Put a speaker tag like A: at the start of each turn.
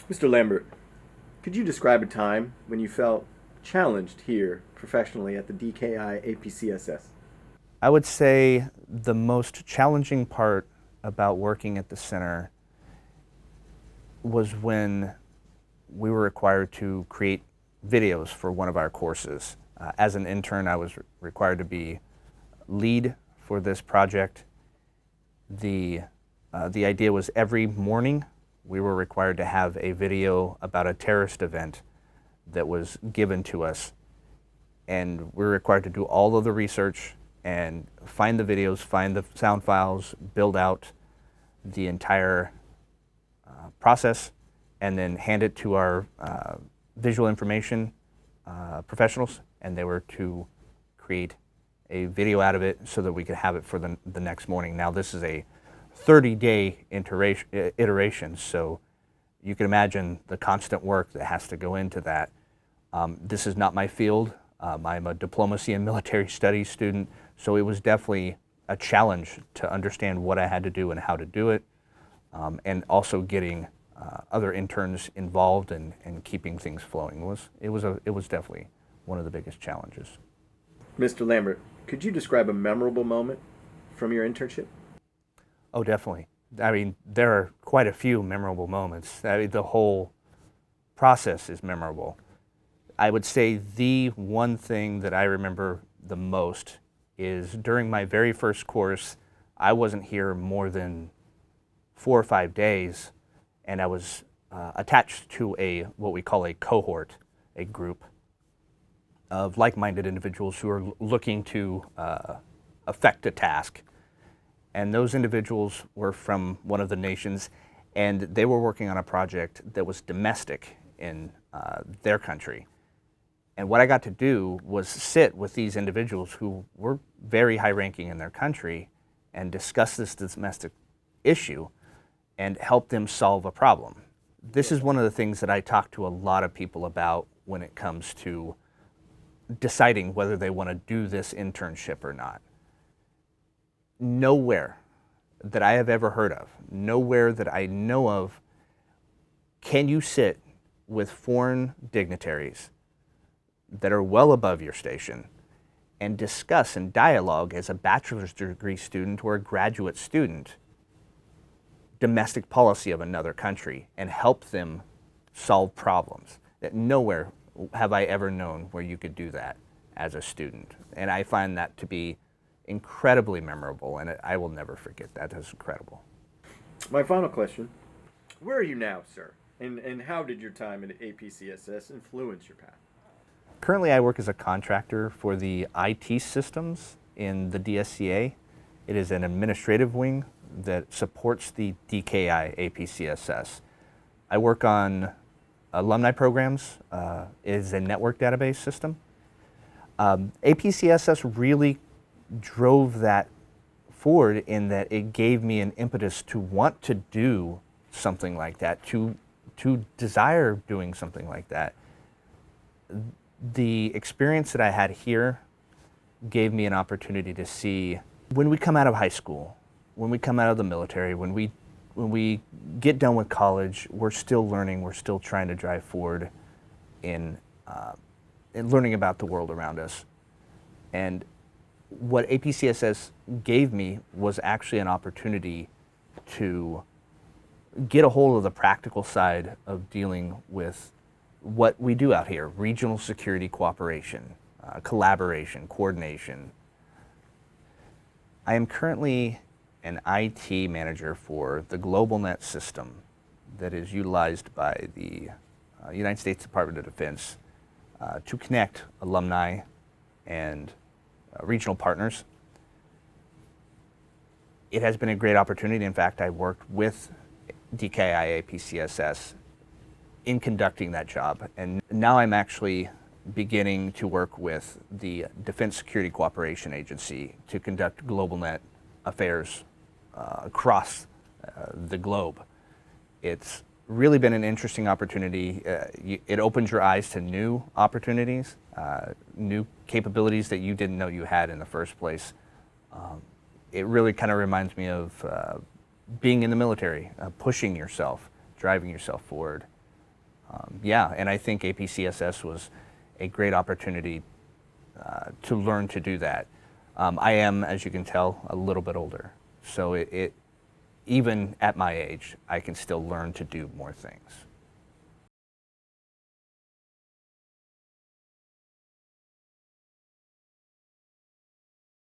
A: Mr. Lambert, could you describe a time when you felt challenged here professionally at the DKI APCSS?
B: I would say the most challenging part about working at the center was when we were required to create videos for one of our courses. As an intern, I was required to be lead for this project. The idea was every morning we were required to have a video about a terrorist event that was given to us, and we were required to do all of the research and find the videos, find the sound files, build out the entire process, and then hand it to our visual information professionals, and they were to create a video out of it so that we could have it for the next morning. Now this is a 30-day iteration, so you can imagine the constant work that has to go into that. This is not my field. I'm a diplomacy and military studies student, so it was definitely a challenge to understand what I had to do and how to do it, and also getting other interns involved and keeping things flowing. It was definitely one of the biggest challenges.
A: Mr. Lambert, could you describe a memorable moment from your internship?
B: Oh, definitely. I mean, there are quite a few memorable moments. I mean, the whole process is memorable. I would say the one thing that I remember the most is during my very first course, I wasn't here more than 4 or 5 days, and I was attached to what we call a cohort, a group of like-minded individuals who are looking to affect a task. And those individuals were from one of the nations, and they were working on a project that was domestic in their country. And what I got to do was sit with these individuals who were very high-ranking in their country and discuss this domestic issue and help them solve a problem. This is one of the things that I talk to a lot of people about when it comes to deciding whether they want to do this internship or not. Nowhere that I have ever heard of, nowhere that I know of, can you sit with foreign dignitaries that are well above your station and discuss and dialogue as a bachelor's degree student or a graduate student domestic policy of another country and help them solve problems. That nowhere have I ever known where you could do that as a student. And I find that to be incredibly memorable, and I will never forget that. That's incredible.
A: My final question, where are you now, sir? And how did your time at APCSS influence your path?
B: Currently, I work as a contractor for the IT systems in the DSCA. It is an administrative wing that supports the DKI APCSS. I work on alumni programs. It is a network database system. APCSS really drove that forward in that it gave me an impetus to want to do something like that, to desire doing something like that. The experience that I had here gave me an opportunity to see when we come out of high school, when we come out of the military, when we get done with college, we're still learning, we're still trying to drive forward in learning about the world around us. And what APCSS gave me was actually an opportunity to get a hold of the practical side of dealing with what we do out here: regional security cooperation, collaboration, coordination. I am currently an IT manager for the GlobalNet system that is utilized by the United States Department of Defense to connect alumni and regional partners. It has been a great opportunity. In fact, I worked with DKI APCSS in conducting that job, and now I'm actually beginning to work with the Defense Security Cooperation Agency to conduct GlobalNet affairs across the globe. It's really been an interesting opportunity. It opens your eyes to new opportunities, new capabilities that you didn't know you had in the first place. It really kind of reminds me of being in the military, pushing yourself, driving yourself forward. Yeah, and I think APCSS was a great opportunity to learn to do that. I am, as you can tell, a little bit older, so even at my age, I can still learn to do more things.